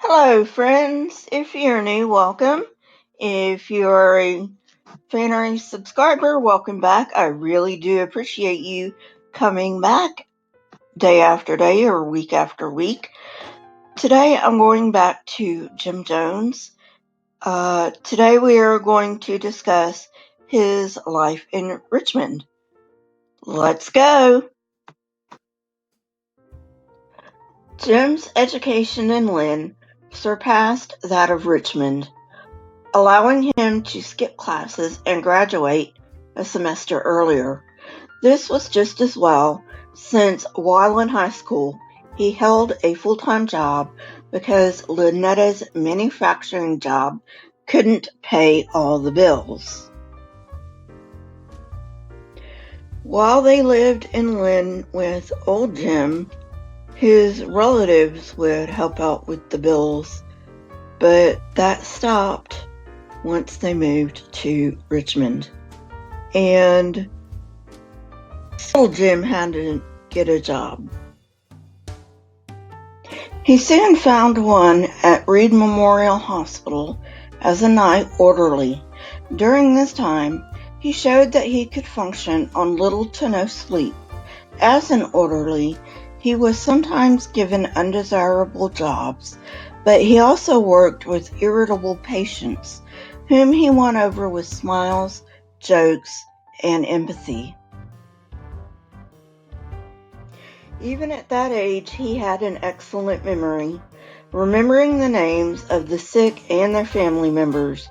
Hello, friends. If you're new, welcome. If you're a fan or a subscriber, welcome back. I really do appreciate you coming back day after day or week after week. Today, I'm going back to Jim Jones. Today, we are going to discuss his life in Richmond. Let's go. Jim's education in Lynn surpassed that of Richmond, allowing him to skip classes and graduate a semester earlier. This was just as well, since while in high school, he held a full-time job because Lunetta's manufacturing job couldn't pay all the bills. While they lived in Lynn with old Jim, his relatives would help out with the bills, but that stopped once they moved to Richmond. And still Jim had to get a job. He soon found one at Reed Memorial Hospital as a night orderly. During this time, he showed that he could function on little to no sleep. As an orderly, he was sometimes given undesirable jobs, but he also worked with irritable patients, whom he won over with smiles, jokes, and empathy. Even at that age, he had an excellent memory, remembering the names of the sick and their family members,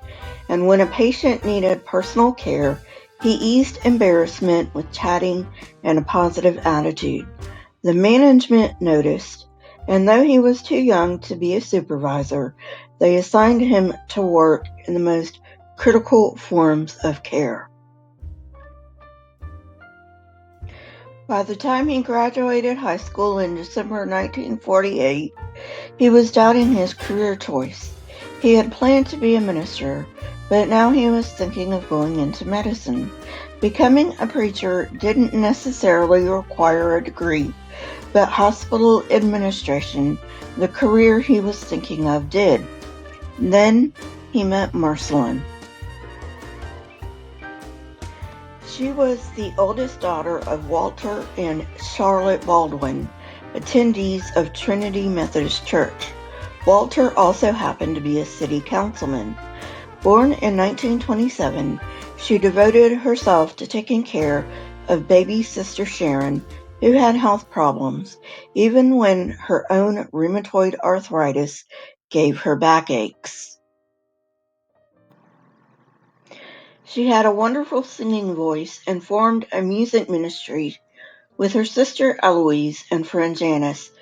and when a patient needed personal care, he eased embarrassment with chatting and a positive attitude. The management noticed, and though he was too young to be a supervisor, they assigned him to work in the most critical forms of care. By the time he graduated high school in December 1948, he was doubting his career choice. He had planned to be a minister, but now he was thinking of going into medicine. Becoming a preacher didn't necessarily require a degree, but hospital administration, the career he was thinking of, did. Then he met Marceline. She was the oldest daughter of Walter and Charlotte Baldwin, attendees of Trinity Methodist Church. Walter also happened to be a city councilman. Born in 1927, she devoted herself to taking care of baby sister Sharon, who had health problems, even when her own rheumatoid arthritis gave her backaches. She had a wonderful singing voice and formed a music ministry with her sister Eloise and friend Janice,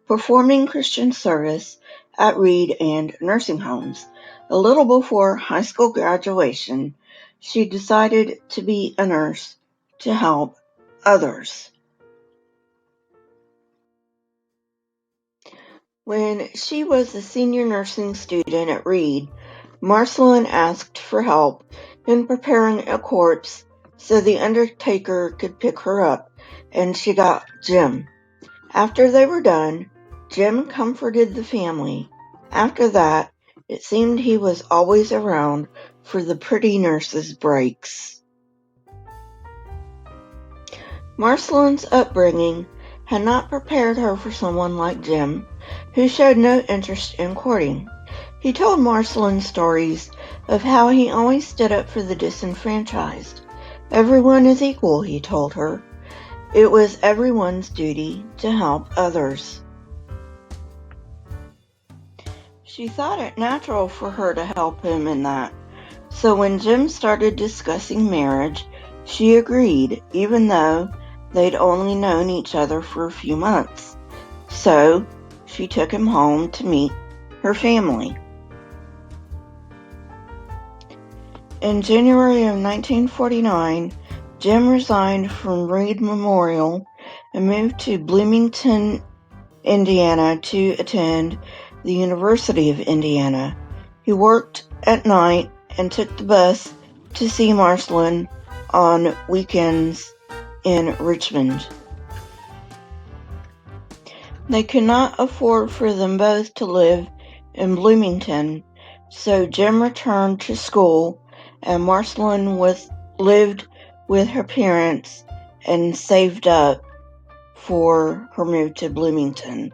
performing Christian service at Reed and nursing homes. A little before high school graduation, she decided to be a nurse to help others. When she was a senior nursing student at Reed, Marceline asked for help in preparing a corpse so the undertaker could pick her up, and she got Jim. After they were done, Jim comforted the family. After that, it seemed he was always around for the pretty nurse's breaks. Marceline's upbringing had not prepared her for someone like Jim, who showed no interest in courting. He told Marceline stories of how he always stood up for the disenfranchised. Everyone is equal, he told her. It was everyone's duty to help others. She thought it natural for her to help him in that. So when Jim started discussing marriage, she agreed, even though they'd only known each other for a few months. So she took him home to meet her family. In January of 1949, Jim resigned from Reed Memorial and moved to Bloomington, Indiana to attend the University of Indiana. He worked at night and took the bus to see Marceline on weekends in Richmond. They could not afford for them both to live in Bloomington, so Jim returned to school and Marceline lived with her parents and saved up for her move to Bloomington.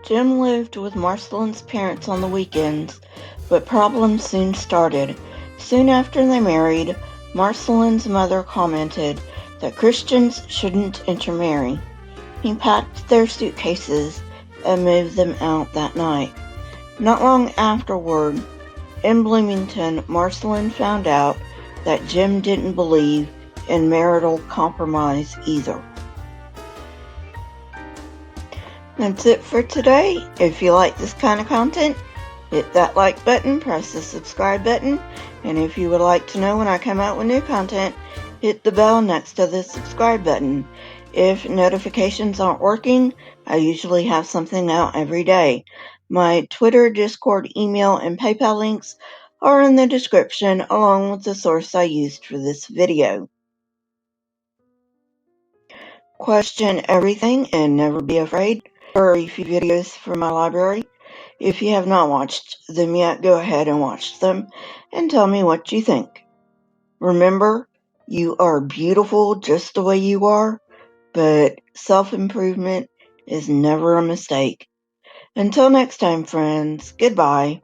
Jim lived with Marceline's parents on the weekends, but problems soon started. Soon after they married, Marceline's mother commented that Christians shouldn't intermarry. He packed their suitcases and moved them out that night. Not long afterward, in Bloomington, Marceline found out that Jim didn't believe in marital compromise either. That's it for today. If you like this kind of content, hit that like button, press the subscribe button, and if you would like to know when I come out with new content, hit the bell next to the subscribe button. If notifications aren't working, I usually have something out every day. My Twitter, Discord, email, and PayPal links are in the description, along with the source I used for this video. Question everything and never be afraid. Here are a few videos from my library. If you have not watched them yet, go ahead and watch them and tell me what you think. Remember, you are beautiful just the way you are, but self-improvement is never a mistake. Until next time, friends, goodbye.